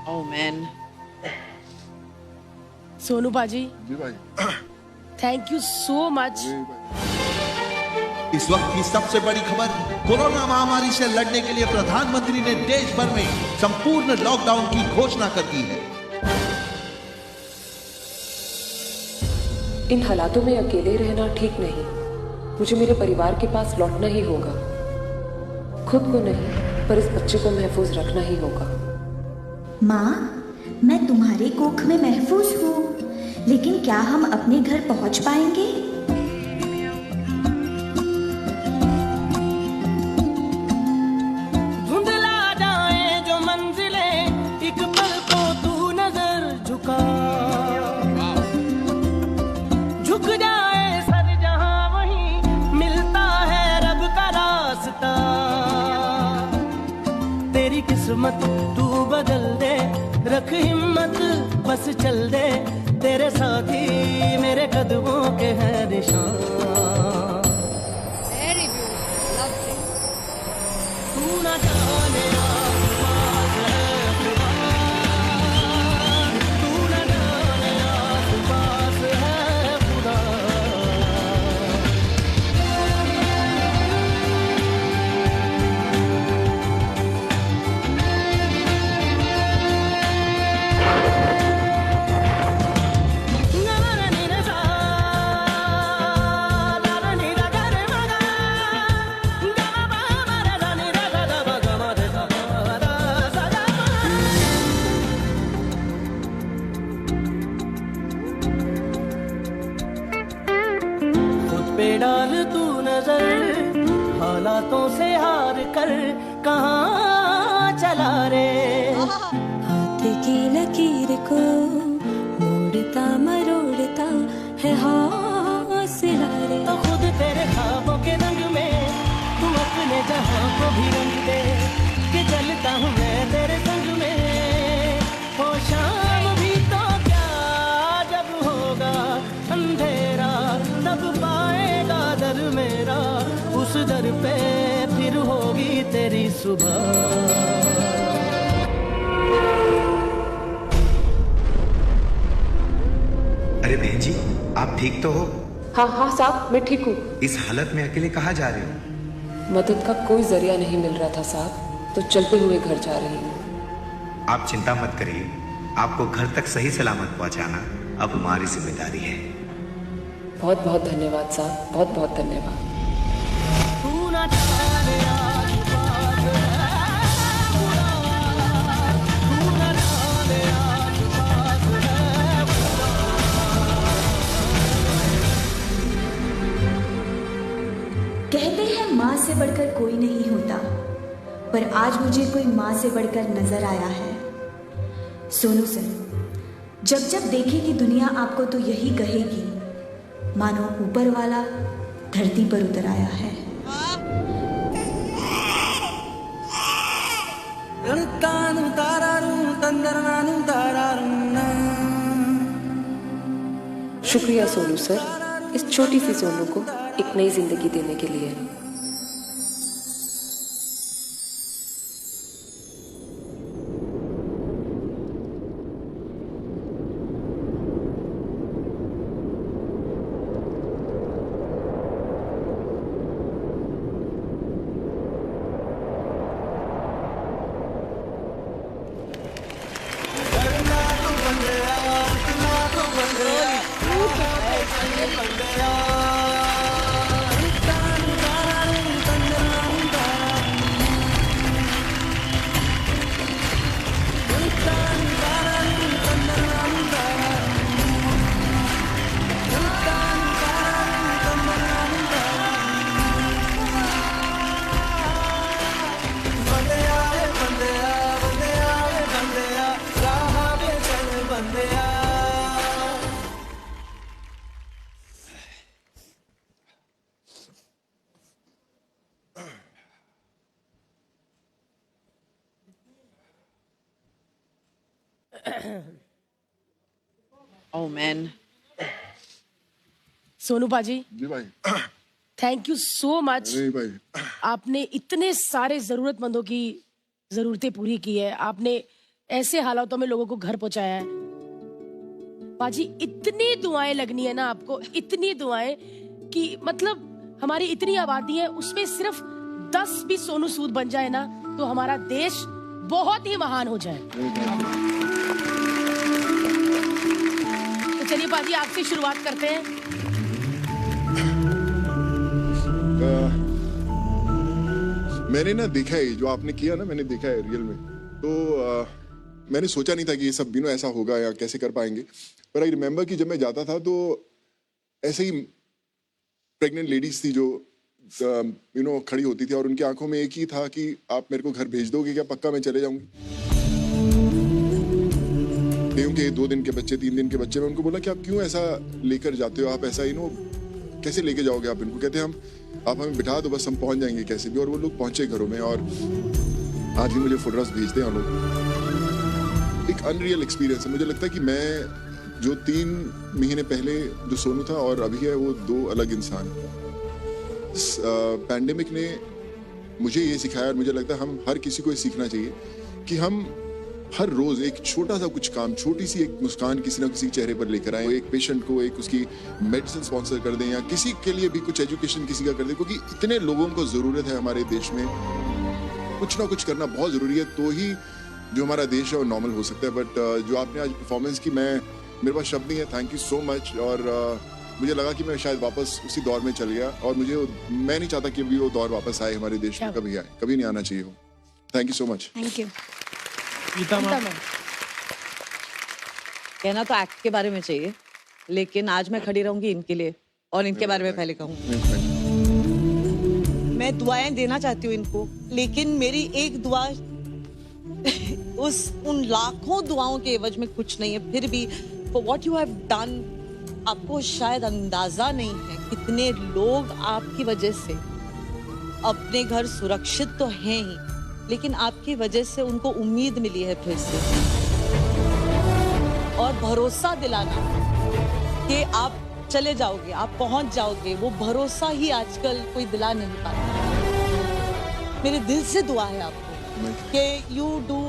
Oh man. Sonu पाजी, जी भाई। Thank you so much. जी भाई। इस वक्त की सबसे बड़ी खबर, कोरोना महामारी से लड़ने के लिए प्रधानमंत्री ने देश भर में संपूर्ण लॉकडाउन की घोषणा कर दी है। इन हालातों में अकेले रहना ठीक नहीं। मुझे मेरे परिवार के पास लौटना ही होगा। खुद को नहीं, पर इस बच्चे को महफूज रखना ही होगा। माँ, मैं तुम्हारे कोख में महफूज हूँ, लेकिन क्या हम अपने घर पहुँच पाएंगे? धुंधला जाए जो मंजिलें, एक पल को तू नजर झुका, झुक जाए सर जहां वहीं मिलता है रब का रास्ता। तेरी किस्मत तू बदल दे, रख हिम्मत बस चल दे, तेरे साथी मेरे कदमों के हैं निशान। Very beautiful. Lovely. तू न जाने आसपास है खुदा, तू न जाने आसपास है खुदा। खुद पे डाल तू नजर, हालातों से हार कर कहाँ चला रे। हाथ की लकीर को मोड़ता मरोड़ता है हौसला रे। तो खुद तेरे ख्वाबों के रंग में तू अपने जहां को भी रंग दे, कि चलता हूँ मैं तेरे संग में। हो शाम भी तो क्या, जब होगा अंधेरा तब पाएगा दर मेरा, उस दर पे फिर होगी तेरी सुबह। अरे बहन जी, आप ठीक तो हो? हाँ हाँ साहब, मैं ठीक हूँ। इस हालत में अकेले कहाँ जा रहे हो? मदद का कोई जरिया नहीं मिल रहा था साहब, तो चलते हुए घर जा रही हूँ। आप चिंता मत करिए, आपको घर तक सही सलामत पहुंचाना अब हमारी जिम्मेदारी है। बहुत बहुत धन्यवाद साहब, बहुत बहुत धन्यवाद। तू न जाने आसपास है खुदा, तू न जाने आसपास है खुदा। कहते हैं माँ से बढ़कर कोई नहीं होता, पर आज मुझे कोई माँ से बढ़कर नजर आया है। सोनू सर, जब जब देखेगी दुनिया आपको तो यही कहेगी, मानो ऊपर वाला धरती पर उतर आया है। शुक्रिया सोनू सर, इस छोटी सी सोनू को एक नई जिंदगी देने के लिए। Oh man. सोनू पाजी, जी भाई। Thank you so much. जी भाई। आपने इतने सारे जरूरतमंदों की जरूरतें पूरी की है। आपने ऐसे हालातों में लोगों को घर पहुंचाया है। बाजी इतनी दुआएं लगनी है ना आपको, इतनी दुआएं कि मतलब हमारी इतनी आबादी है उसमें सिर्फ 10 भी सोनू सूद बन जाए ना तो हमारा देश बहुत ही महान हो जाए। तो चलिए बाजी आपसे शुरुआत करते हैं। मैंने ना देखा है जो आपने किया ना, मैंने देखा है रियल में। तो मैंने सोचा नहीं था कि ये सब ऐसा होगा या कैसे कर पाएंगे। पर आई रिमेम्बर कि जब मैं जाता था तो ऐसे ही प्रेग्नेंट लेडीज थी जो खड़ी होती थी और उनकी आंखों में एक ही था कि आप मेरे को घर भेज दोगे क्या, पक्का मैं चले जाऊंगी। क्योंकि 2 दिन के बच्चे 3 दिन के बच्चे, मैं उनको बोला कि आप क्यों ऐसा लेकर जाते हो, आप ऐसा कैसे लेके जाओगे आप इनको। कहते हम आप हमें बिठा दो बस, हम पहुंच जाएंगे कैसे भी। और वो लोग पहुंचे घरों में और आज भी मुझे फोटोग्राफ्स भेजते हैं लोग। एक अनरियल एक्सपीरियंस है। मुझे लगता है कि मैं जो 3 महीने पहले जो सोनू था और अभी है वो 2 अलग इंसान। इस पैंडेमिक ने मुझे ये सिखाया और मुझे लगता है हम हर किसी को ये सीखना चाहिए कि हम हर रोज एक छोटा सा कुछ काम, छोटी सी एक मुस्कान किसी ना किसी चेहरे पर लेकर आए। एक पेशेंट को एक उसकी मेडिसिन स्पॉन्सर कर दें या किसी के लिए भी कुछ एजुकेशन किसी का कर दें, क्योंकि इतने लोगों को जरूरत है हमारे देश में। कुछ ना कुछ करना बहुत जरूरी है, तो ही जो हमारा देश है वो नॉर्मल हो सकता है। बट जो आपने आज परफॉर्मेंस की, मेरे पास शब्द नहीं है। Thank you so much. और मुझे लगा कि मैं शायद वापस उसी दौर में चल गया और मैं नहीं चाहता कि अभी वो दौर वापस आए हमारे देश में, कभी आए, कभी नहीं आना चाहिए वो। Thank you so much. Thank you. कहना तो एक्ट के बारे में चाहिए, लेकिन आज मैं खड़ी रहूंगी इनके लिए और इनके बारे में पहले कहूँ। मैं दुआएं देना चाहती हूँ इनको, लेकिन मेरी एक दुआ उन लाखों दुआओं के एवज में कुछ नहीं है। फिर भी for what you have done, आपको शायद अंदाजा नहीं है कितने लोग आपकी वजह से अपने घर सुरक्षित तो हैं ही, लेकिन आपकी वजह से उनको उम्मीद मिली है फिर से, और भरोसा दिलाना कि आप चले जाओगे, आप पहुंच जाओगे, वो भरोसा ही आजकल कोई दिला नहीं पाता। मेरे दिल से दुआ है आपको कि you do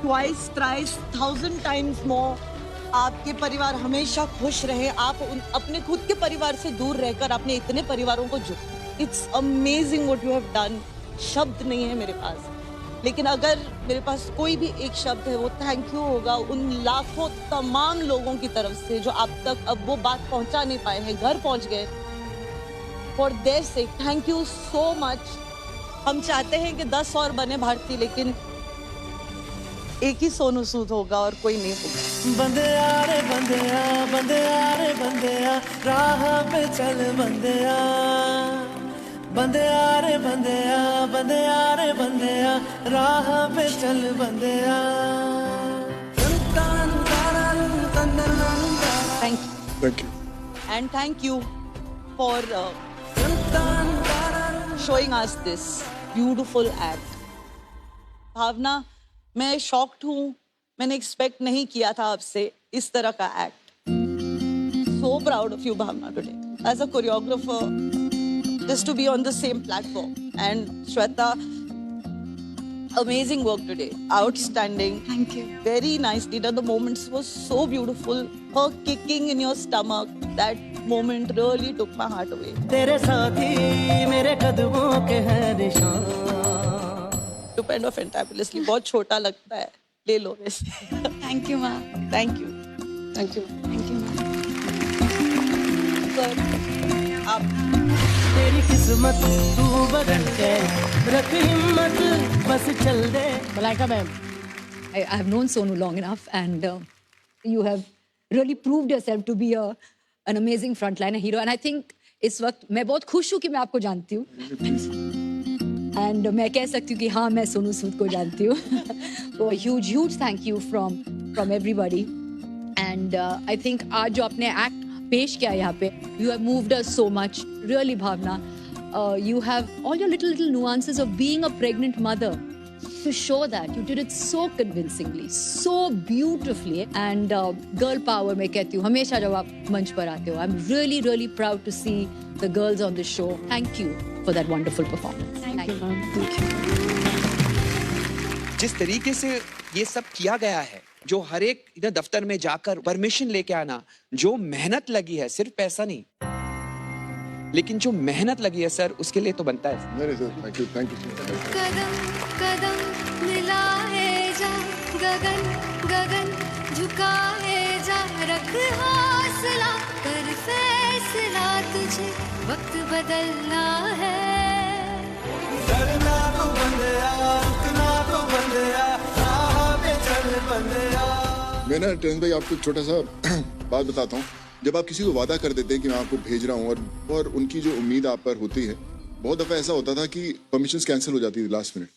twice, thrice, 1000 times more. आपके परिवार हमेशा खुश रहे। आप अपने खुद के परिवार से दूर रहकर अपने इतने परिवारों को it's amazing what you have done. शब्द नहीं है मेरे पास, लेकिन अगर मेरे पास कोई भी एक शब्द है वो थैंक यू होगा उन लाखों तमाम लोगों की तरफ से जो अब तक वो बात पहुंचा नहीं पाए हैं, घर पहुंच गए। For their sake thank you so much. हम चाहते हैं कि 10 और बने भारतीय, लेकिन एक ही सोनू सूद होगा और कोई नहीं होगा। बंदिया रे बंदिया, बंदिया रे बंदिया, राह पे चल बंदिया, बंदिया रे बंदिया, बंदिया रे बंदिया, राह पे चल बंदिया। Thank you. And thank you for showing us this beautiful act. भावना, मैं शॉक्ड हूँ। मैंने एक्सपेक्ट नहीं किया था आपसे इस तरह का act. So proud of you, Bhavana, today as a choreographer, just to be on the same platform. And Shweta, amazing work today, outstanding. Thank you. Very nicely done. The moments were so beautiful. Her kicking in your stomach, that moment really took my heart away. तेरे साथी मेरे कदमों के हैं निशान। Stupend और fantabulously, बहुत छोटा लगता है, ले लो वैसे। Thank you, माँ। Thank you. Thank you. Thank you, माँ। Sir, आप तेरी किस्मत तू बदल के रख हिम्मत बस चल दे। Malaika ma'am, I have known Sonu long enough, and you have really proved yourself to be an amazing frontliner hero. And I think इस वक्त मैं बहुत खुश हूँ कि मैं आपको जानती हूँ, and मैं कह सकती हूँ कि हाँ मैं सोनू सूद को जानती हूँ। So a huge thank you from everybody. And I think आज जो आपने act पेश किया यहाँ पे, you have moved us so much. Really, Bhavna, you have all your little nuances of being a pregnant mother. To show that you did it so convincingly, so beautifully, and girl power मैं कहती हूँ हमेशा जब आप मंच पर आते हो। I'm really proud to see the girls on this show. Thank you for that wonderful performance. Thank you, ma'am. Thank you. जिस तरीके से ये सब किया गया है, जो हर एक इधर दफ्तर में जाकर परमिशन लेके आना, जो मेहनत लगी है, सिर्फ पैसा नहीं, लेकिन जो मेहनत लगी है सर, उसके लिए तो बनता है। नहीं सर, थैंक यू। कदम कदम मिलाए जा, गगन गगन झुकाए जा, रख हौसला, कर फैसला, तुझे वक्त बदलना है। डरना तो बंदया, रुकना तो बंदया, राह पे चल बंदया। मैं ना टेंस भाई आपको छोटा सा बात बताता हूँ। जब आप किसी को वादा कर देते हैं कि मैं आपको भेज रहा हूँ और उनकी जो उम्मीद आप पर होती है, बहुत दफ़ा ऐसा होता था कि परमिशंस कैंसिल हो जाती थी लास्ट मिनट,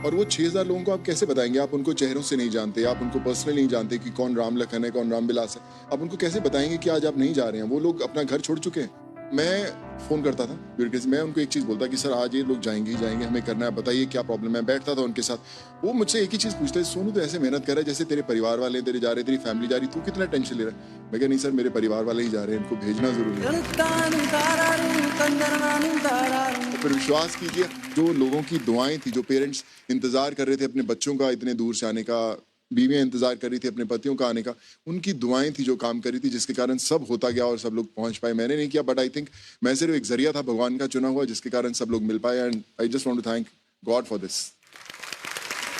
और वो 6000 लोगों को आप कैसे बताएंगे? आप उनको चेहरों से नहीं जानते, आप उनको पर्सनली नहीं जानते कि कौन राम लखन है, कौन राम बिलास है। आप उनको कैसे बताएंगे कि आज आप नहीं जा रहे हैं? वो लोग अपना घर छोड़ चुके हैं। मैं फ़ोन करता था ब्यूरोक्रेसी, मैं उनको एक चीज़ बोलता कि सर आज ये लोग जाएंगे ही जाएंगे, हमें करना है, बताइए क्या प्रॉब्लम है। बैठता था उनके साथ, वो मुझसे एक ही चीज़ पूछते, सोनू तो ऐसे मेहनत कर रहा है जैसे तेरे परिवार वाले तेरे जा रहे, तेरी फैमिली जा रही, तू कितना टेंशन ले रहा है? मैं कहा नहीं सर, मेरे परिवार वाले ही जा रहे हैं, इनको भेजना ज़रूरी है। तो फिर विश्वास कीजिए, जो लोगों की दुआएं थी, जो पेरेंट्स इंतज़ार कर रहे थे अपने बच्चों का इतने दूर से आने का, बीवियां इंतजार कर रही थी अपने पतियों का आने का, उनकी दुआएं थी जो काम कर रही थी, जिसके कारण सब होता गया और सब लोग पहुंच पाए। मैंने नहीं किया, बट आई थिंक मैं सिर्फ एक जरिया था भगवान का चुना हुआ, जिसके कारण सब लोग मिल पाए। And I just want to thank God for this.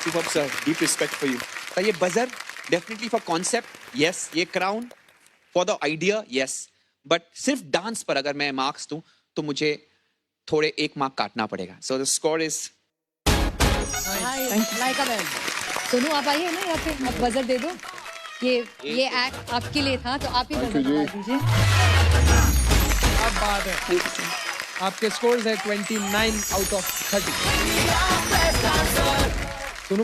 Superb sir, deep respect for you. तो ये buzzer definitely for concept yes, ये crown for the idea yes, but सिर्फ डांस पर अगर मैं मार्क्स दूं तो मुझे थोड़े 1 मार्क काटना पड़ेगा। So the score is Sonu आप आइए ना यहाँ पे, आप बजर दे दो। ये एक्ट आपके लिए था, तो आप ही बजर दबा दीजिए। अब बात है, आपके स्कोर्स है 29 आउट ऑफ 30। सोनू